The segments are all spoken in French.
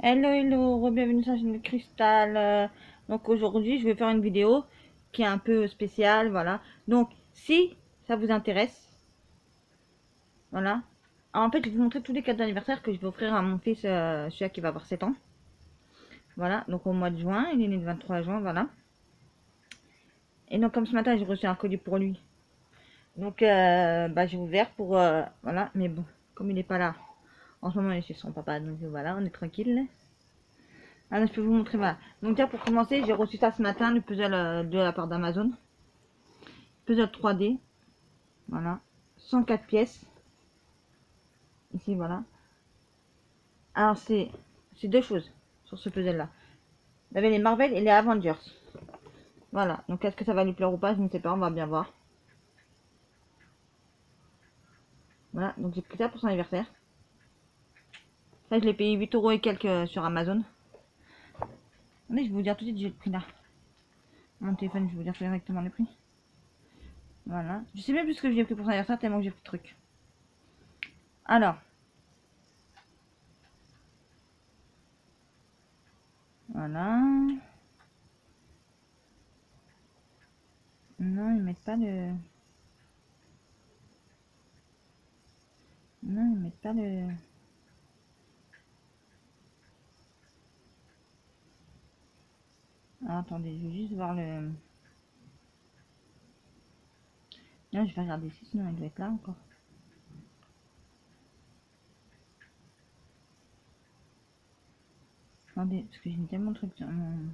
Hello, hello, bienvenue sur la chaîne de Cristal. Donc aujourd'hui, je vais faire une vidéo qui est un peu spéciale, voilà. Donc, si ça vous intéresse, voilà. En fait, je vais vous montrer tous les cadeaux d'anniversaire que je vais offrir à mon fils, celui qui va avoir 7 ans. Voilà, donc au mois de juin, il est né le 23 juin, voilà. Et donc, comme ce matin, j'ai reçu un colis pour lui. Donc, j'ai ouvert pour, voilà. Mais bon, comme il n'est pas là, en ce moment, il est chez son papa, donc voilà, on est tranquille. Alors, je peux vous montrer, voilà. Donc, déjà, pour commencer, j'ai reçu ça ce matin, le puzzle de la part d'Amazon. Puzzle 3D, voilà. 104 pièces. Ici, voilà. Alors, c'est deux choses sur ce puzzle-là. Vous avez les Marvel et les Avengers. Voilà. Donc, est-ce que ça va lui plaire ou pas? Je ne sais pas, on va bien voir. Voilà. Donc, j'ai pris ça pour son anniversaire. Ça, je l'ai payé 8 euros et quelques sur Amazon. Attendez, je vais vous dire tout de suite, j'ai le prix là. Mon téléphone, je vais vous dire directement le prix. Voilà. Je sais même plus ce que j'ai pris pour son anniversaire tellement que j'ai pris de trucs. Alors. Voilà. Non, ils mettent pas le... Non, ils mettent pas le... Ah, attendez, je vais juste voir le... Non, je vais regarder ici, sinon il doit être là encore. Attendez, parce que j'ai mis tellement de trucs sur mon...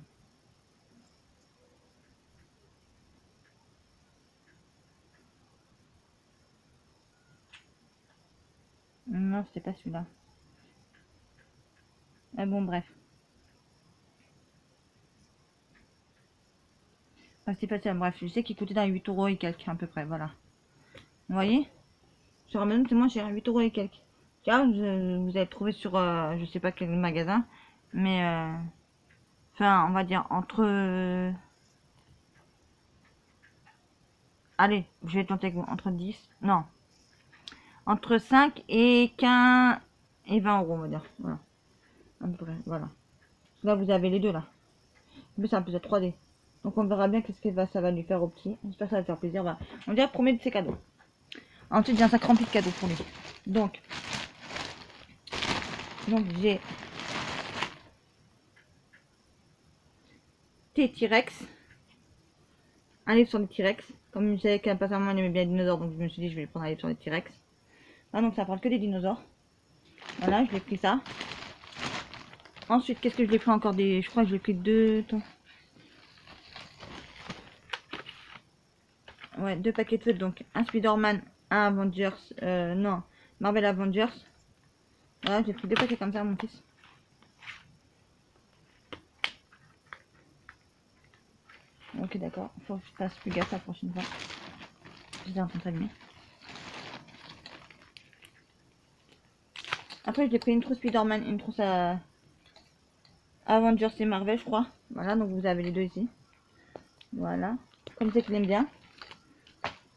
Non, c'était pas celui-là. Ah bon, bref. Ah, c'est pas ça, bref, je sais qu'il coûtait dans les 8 euros et quelques, à peu près, voilà. Vous voyez? Sur Amazon, c'est moins cher, 8 euros et quelques. Tiens, vous avez trouvé sur, je sais pas quel magasin, mais, enfin, on va dire, entre... allez, je vais tenter avec vous, entre 10, non, entre 5 et 15 et 20 euros, on va dire, voilà. À peu près, voilà. Là, vous avez les deux, là. Mais c'est un peu de 3D. Donc on verra bien qu'est-ce que ça va lui faire au petit. J'espère que ça va lui faire plaisir. Voilà. On dirait premier de ses cadeaux. Ensuite, j'ai un sac rempli de cadeaux pour lui. Donc j'ai T-Rex. Un livre sur les T-Rex. Comme je savais qu'un passalement il aimait bien les dinosaures, donc je me suis dit je vais lui prendre un livre sur les T-Rex. Ah, donc ça parle que des dinosaures. Voilà, je l'ai pris ça. Ensuite, qu'est-ce que je l'ai pris encore des... Je crois que je l'ai pris deux... Ouais, deux paquets de feuilles. Donc un Spider-Man, un Avengers. Non, Marvel Avengers. Voilà, j'ai pris deux paquets comme ça, mon fils. Ok, d'accord. Faut que je fasse plus gaffe la prochaine fois. J'étais en train de s'allumer. Après, j'ai pris une trousse Spider-Man, une trousse à Avengers et Marvel, je crois. Voilà, donc vous avez les deux ici. Voilà. Comme c'est qu'il aime bien.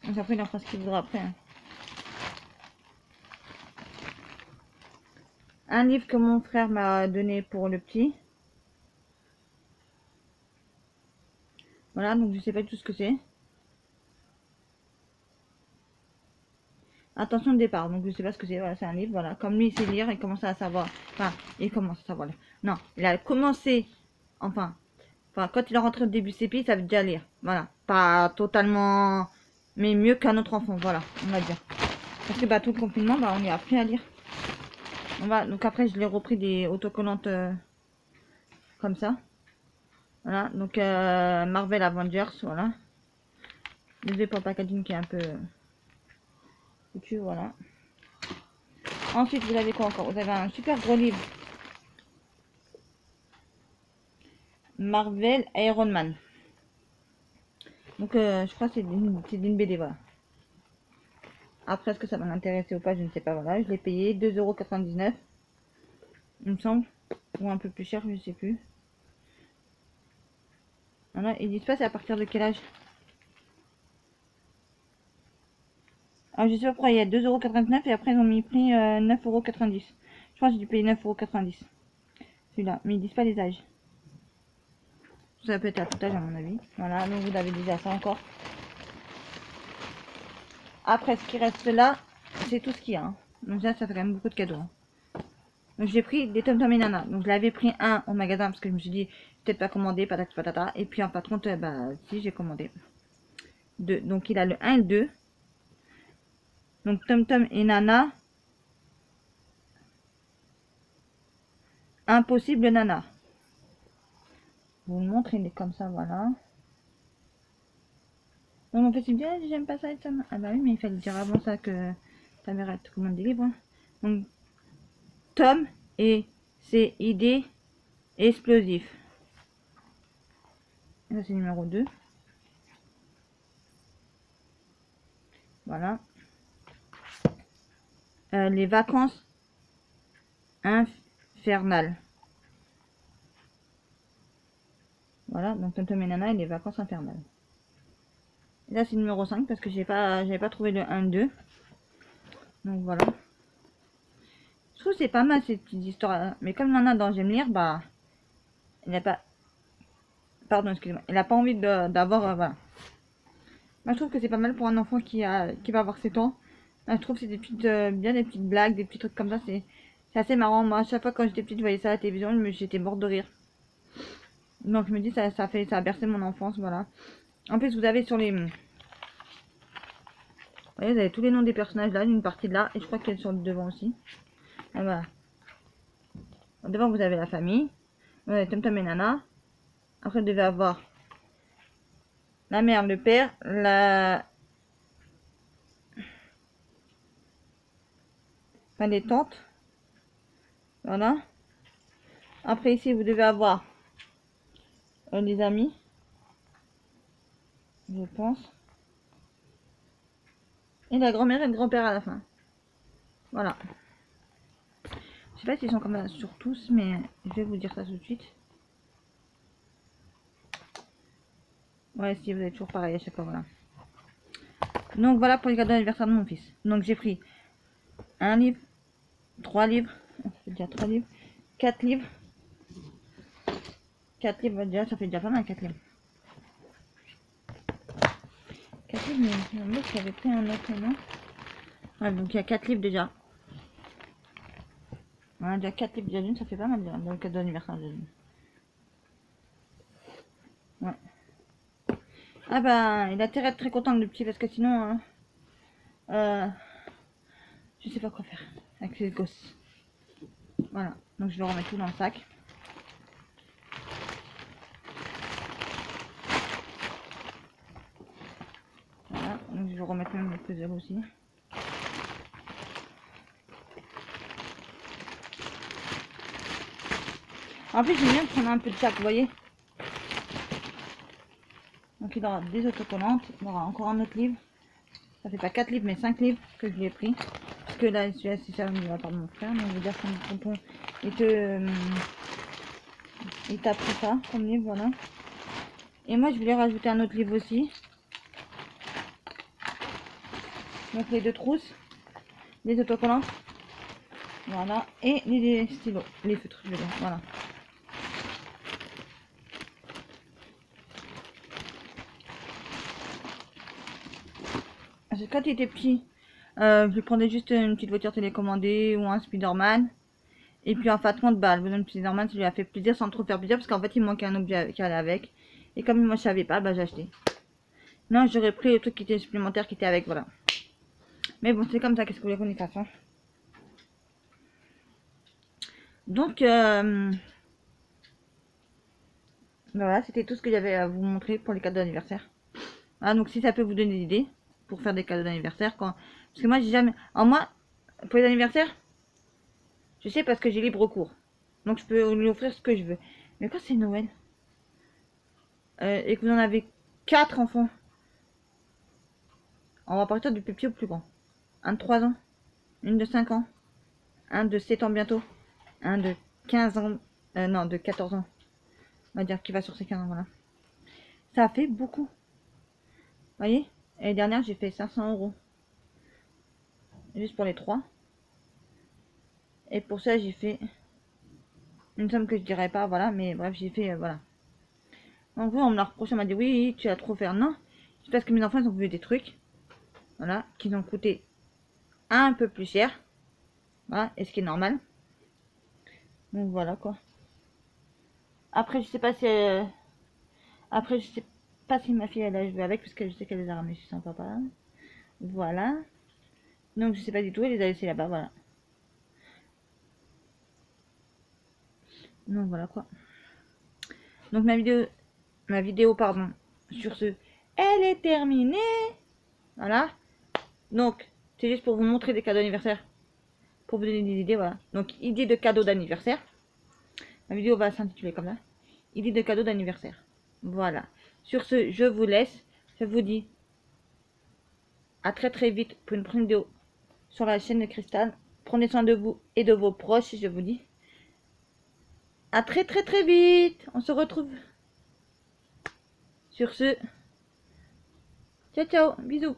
Donc après, il en fera ce qu'il voudra après. Hein. Un livre que mon frère m'a donné pour le petit. Voilà, donc je sais pas du tout ce que c'est. Attention de départ, donc je sais pas ce que c'est. Voilà, c'est un livre, voilà. Comme lui, il sait lire, il commence à savoir. Enfin, il commence à savoir lire. Non, il a commencé. Enfin, quand il est rentré au début CP, ça veut déjà lire. Voilà. Pas totalement. Mais mieux qu'un autre enfant, voilà, on va dire. Parce que tout le confinement, on y a appris à lire. Donc après, je l'ai repris des autocollantes comme ça. Voilà, donc Marvel Avengers, voilà. Désolé pour le packaging qui est un peu foutu, voilà. Ensuite, vous avez quoi encore? Vous avez un super gros livre. Marvel Iron Man. Donc je crois que c'est d'une BD, voilà. Après, est-ce que ça va m'intéresser ou pas? Je ne sais pas, voilà. Je l'ai payé 2,99 €, il me semble. Ou un peu plus cher, je sais plus. Voilà, ils disent pas c'est à partir de quel âge? Alors, je sais pas pourquoi il y a 2,99 € et après ils ont mis prix 9,90 €. Je crois que j'ai dû payer 9,90 €. celui-là, mais ils disent pas les âges. Ça peut être à tout âge à mon avis. Voilà, donc vous avez déjà ça encore. Après, ce qui reste là, c'est tout ce qu'il y a. Hein. Donc là, ça fait quand même beaucoup de cadeaux. Hein. Donc j'ai pris des Tom Tom et Nana. Donc je l'avais pris un au magasin parce que je me suis dit, peut-être pas commandé, patati patata. Et puis en fin de compte, bah si, j'ai commandé. Deux. Donc il a le 1 et le 2. Donc Tom Tom et Nana. Impossible Nana. Je vous le montre, il est comme ça, voilà. Donc en fait, il me dit, ah, j'aime pas ça et ça. Ah bah oui, mais il fallait dire avant ça que ta mère a te commandé des livres. Hein. Donc Tom et ses idées explosives. Ça c'est numéro 2. Voilà. Les vacances infernales. Voilà, donc Tom Tom et Nana et les vacances infernales. Et là c'est numéro 5 parce que j'avais pas trouvé le 1 2. Donc voilà. Je trouve que c'est pas mal ces petites histoires. Mais comme Nana dans J'aime lire, bah il n'a pas. Pardon, excusez-moi. Il a pas envie d'avoir. Voilà. Moi je trouve que c'est pas mal pour un enfant qui va avoir 7 ans. Là, je trouve que c'est des petites bien des petites blagues, des petits trucs comme ça, c'est assez marrant. Moi à chaque fois quand j'étais petite, je voyais ça à la télévision, j'étais morte de rire. Donc je me dis ça a bercé mon enfance, voilà. En plus vous avez sur les vous voyez, vous avez tous les noms des personnages là, une partie de là, et je crois qu'elle est sur le devant aussi. Et voilà. Devant vous avez la famille, vous avez Tom Tom et Nana. Après vous devez avoir la mère, le père, les tantes. Voilà. Après ici vous devez avoir les amis, je pense. Et la grand-mère et le grand-père à la fin. Voilà. Je sais pas s'ils sont comme ça sur tous, mais je vais vous dire ça tout de suite. Ouais, si vous êtes toujours pareil à chaque fois, voilà. Donc voilà pour les cadeaux d'anniversaire de mon fils. Donc j'ai pris un livre, 3 livres, ça fait déjà 3 livres, 4 livres. 4 livres, déjà, ça fait déjà pas mal 4 livres. 4 livres, mais il me semble qu'il avait pris un autre, non? Ouais, donc il y a 4 livres déjà. Voilà, déjà 4 livres déjà d'une, ça fait pas mal déjà, le cadeau d'anniversaire de d'une. Ouais. Ah bah, il a intérêt à être très content le petit, parce que sinon, je sais pas quoi faire avec ces gosses. Voilà, donc je vais remettre tout dans le sac. Voilà, donc je vais remettre même les puzzles aussi. En plus, j'aime bien prendre un peu de chaque, vous voyez. Donc il aura des autocollantes, il aura encore un autre livre. Ça fait pas 4 livres, mais 5 livres que je lui ai pris. Parce que là, celui-là, c'est ça, il va part de mon frère. Donc, je veux dire, comme tonton, il t'a pris ça comme livre, voilà. Et moi, je voulais rajouter un autre livre aussi. Donc, les 2 trousses, les autocollants, voilà. Et les stylos, les feutres, je veux dire, voilà. Parce que quand il était petit, je lui prenais juste une petite voiture télécommandée ou un Spider-Man. Et puis en fin de compte, bah, le bonhomme Spider-Man, ça lui a fait plaisir sans trop faire plaisir parce qu'en fait, il manquait un objet qui allait avec. Et comme moi, je savais pas, bah, j'ai acheté. Non, j'aurais pris le truc qui était supplémentaire qui était avec, voilà. Mais bon, c'est comme ça, qu'est-ce que vous voulez qu'on y fasse, hein. Donc, voilà, c'était tout ce que j'avais à vous montrer pour les cadeaux d'anniversaire. Voilà, donc si ça peut vous donner des idées pour faire des cadeaux d'anniversaire, quand... Parce que moi, j'ai jamais... En moi, pour les anniversaires, je sais parce que j'ai libre cours. Donc, je peux lui offrir ce que je veux. Mais quand c'est Noël, et que vous en avez 4 enfants, on va partir du plus petit au plus grand. Un de 3 ans, une de 5 ans, un de 7 ans bientôt, un de 15 ans, non, de 14 ans. On va dire qu'il va sur ses 15 ans, voilà. Ça fait beaucoup. Vous voyez? L'année dernière, j'ai fait 500 €. Juste pour les 3. Et pour ça, j'ai fait Une somme que je dirais pas, voilà, mais bref, j'ai fait, voilà. En gros, on me l'a reproché, on m'a dit, oui, tu as trop fait. Non, c'est parce que mes enfants, ils ont vu des trucs, voilà, qui ont coûté un peu plus cher. Voilà, et ce qui est normal. Donc voilà, quoi. Après, je sais pas si... Après, je sais pas si ma fille, elle a joué avec, parce que je sais qu'elle les a ramenés chez son papa. Voilà. Donc, je sais pas du tout, elle les a laissés là-bas, voilà. Donc voilà, quoi. Donc ma vidéo, pardon, sur ce, elle est terminée. Voilà. Donc, c'est juste pour vous montrer des cadeaux d'anniversaire. Pour vous donner des idées, voilà. Donc, idée de cadeaux d'anniversaire. Ma vidéo va s'intituler comme ça. Idée de cadeaux d'anniversaire. Voilà. Sur ce, je vous laisse. Je vous dis à très très vite pour une prochaine vidéo sur la chaîne de Cristal. Prenez soin de vous et de vos proches, je vous dis. À très très très vite. On se retrouve. Sur ce, ciao ciao, bisous.